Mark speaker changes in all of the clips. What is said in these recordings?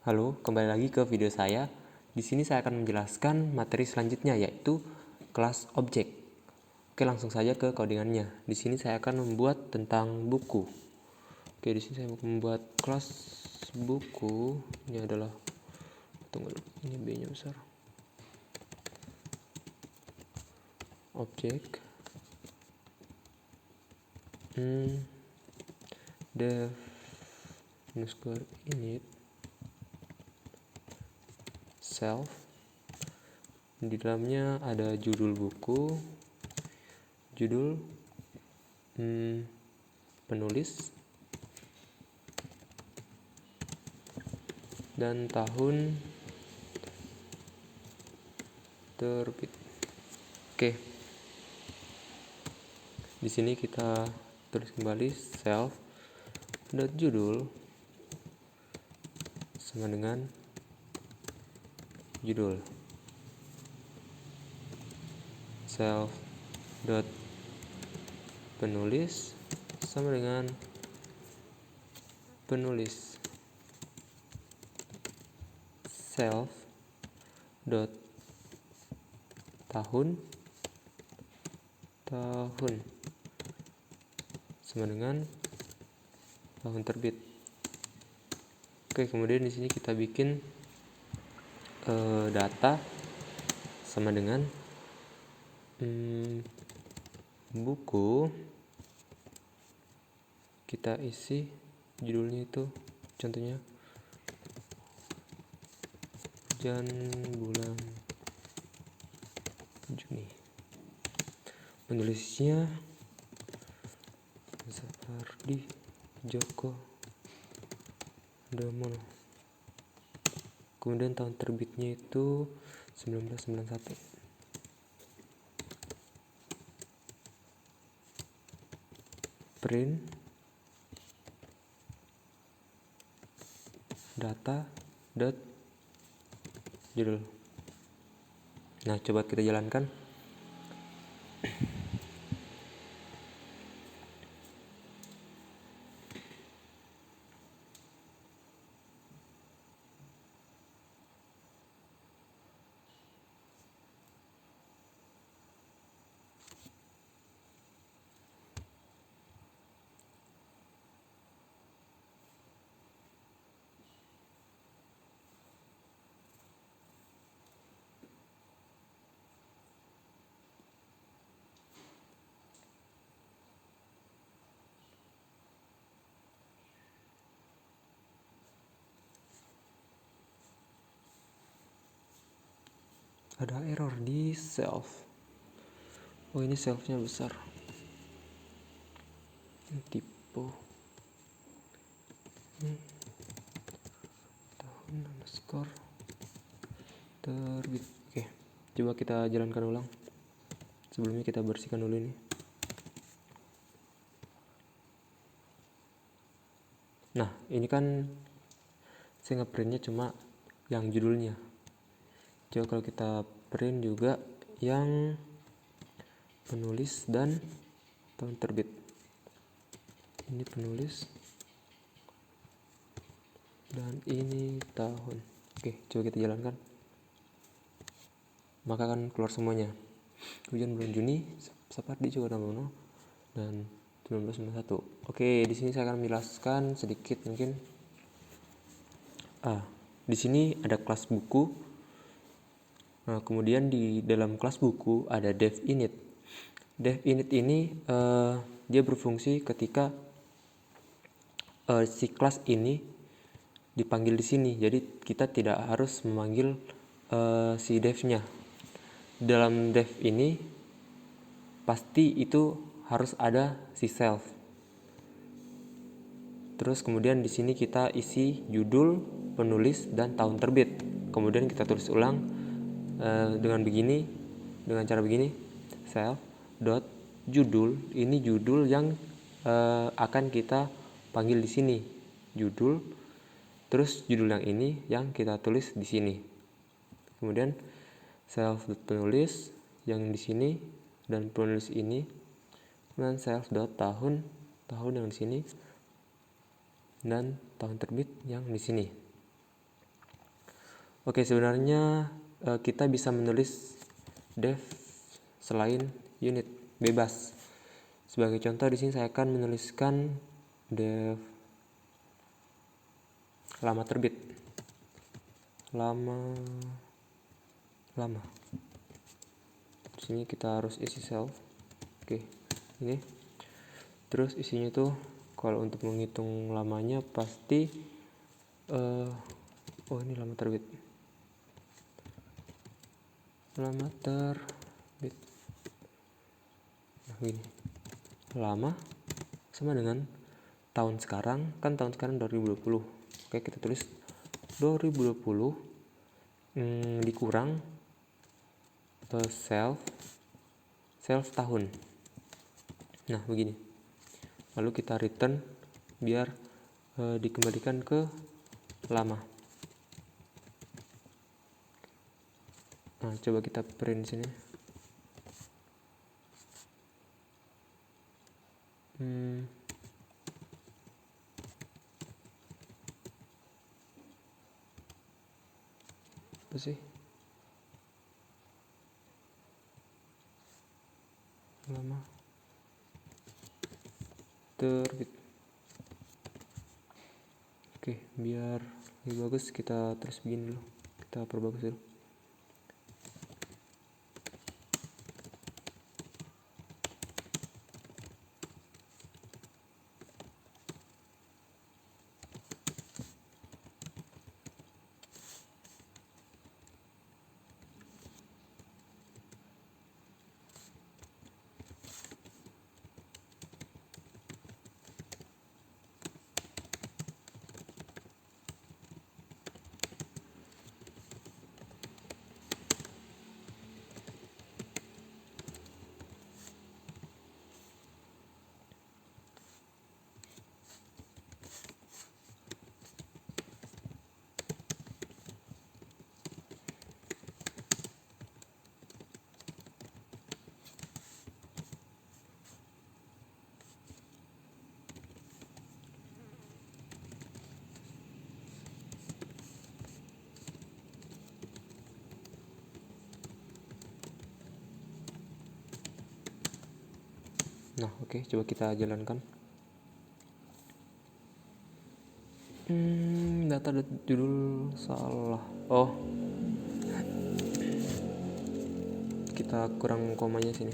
Speaker 1: Halo, kembali lagi ke video saya. Di sini saya akan menjelaskan materi selanjutnya, yaitu kelas objek. Oke, langsung saja ke codingannya. Di sini saya akan membuat tentang buku. Oke, di sini saya mau membuat kelas buku. Ini adalah, tunggu dulu, ini B-nya besar. Objek. Def underscore init self. Di dalamnya ada judul buku, judul, penulis, dan tahun terbit. Oke. Di sini kita tulis kembali self dot judul sama dengan judul, self dot penulis sama dengan penulis, self dot tahun sama dengan tahun terbit. Oke, kemudian di sini kita bikin data sama dengan buku. Kita isi judulnya itu contohnya hujan bulan Juni. Penulisnya Sapardi Djoko Damono. Kemudian tahun terbitnya itu 1991. Print data dot judul. Nah, coba kita jalankan. Ada error di self. Oh, ini selfnya besar. Tipe tahun underscore terbit. Oke, coba kita jalankan ulang. Sebelumnya kita bersihkan dulu ini. Nah, ini kan saya ngeprintnya cuma yang judulnya. Coba kalau kita print juga yang penulis dan tahun terbit. Ini penulis dan ini tahun. Oke, coba kita jalankan. Maka akan keluar semuanya. Hujan bulan Juni, Sapardi Djoko Damono, dan 1991. Oke, di sini saya akan menjelaskan sedikit mungkin. Di sini ada kelas buku. Nah, kemudian di dalam kelas buku ada dev init. Dev init ini dia berfungsi ketika si kelas ini dipanggil di sini. Jadi kita tidak harus memanggil si devnya. Dalam dev ini pasti itu harus ada si self. Terus kemudian di sini kita isi judul, penulis, dan tahun terbit. Kemudian kita tulis ulang dengan cara begini, self dot judul. Ini judul yang akan kita panggil di sini, judul. Terus judul yang ini yang kita tulis di sini. Kemudian self dot penulis yang di sini dan penulis ini, dan self dot tahun yang di sini dan tahun terbit yang di sini. Oke, sebenarnya kita bisa menulis def selain unit, bebas. Sebagai contoh di sini saya akan menuliskan def lama terbit. Lama. Di sini kita harus isi self. Oke, ini. Terus isinya tuh kalau untuk menghitung lamanya pasti oh ini lama terbit. Lama terbit. Nah, gini. Lama sama dengan tahun sekarang, kan tahun sekarang 2020. Oke, kita tulis 2020 dikurang self tahun. Nah, begini. Lalu kita return biar dikembalikan ke lama. Nah, coba kita print sini. Apa sih? Lama terbit. Oke, biar lebih bagus kita terus begini dulu. Kita perbagus dulu. Nah, oke, coba kita jalankan. Data judul salah. Oh, kita kurang komanya sini.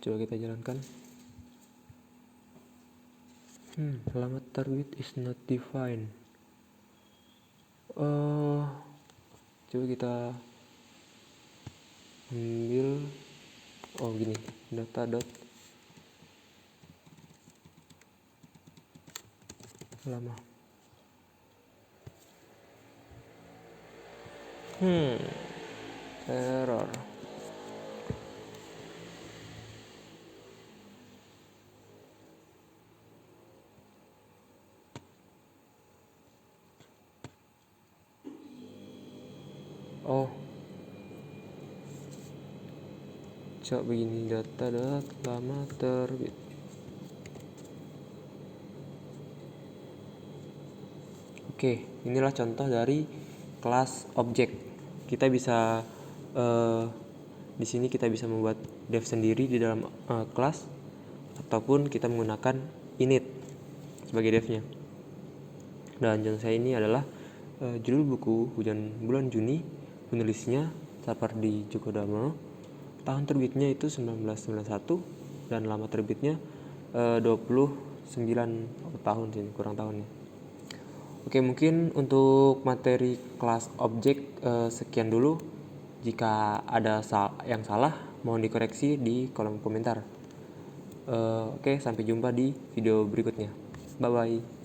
Speaker 1: Coba kita jalankan. Alamat terbit is not defined. Coba kita ambil gini, data dot lama. Error. Coba begini, data dot lama terbit. Oke, inilah contoh dari kelas objek. Kita bisa di sini kita bisa membuat dev sendiri di dalam kelas, ataupun kita menggunakan init sebagai devnya. Dan contoh saya ini adalah judul buku Hujan Bulan Juni, penulisnya Sapardi Djoko Damono, tahun terbitnya itu 1991, dan lama terbitnya 29 tahun sini, kurang tahunnya. Oke, mungkin untuk materi kelas objek sekian dulu. Jika ada yang salah, mohon dikoreksi di kolom komentar. Oke, sampai jumpa di video berikutnya. Bye-bye.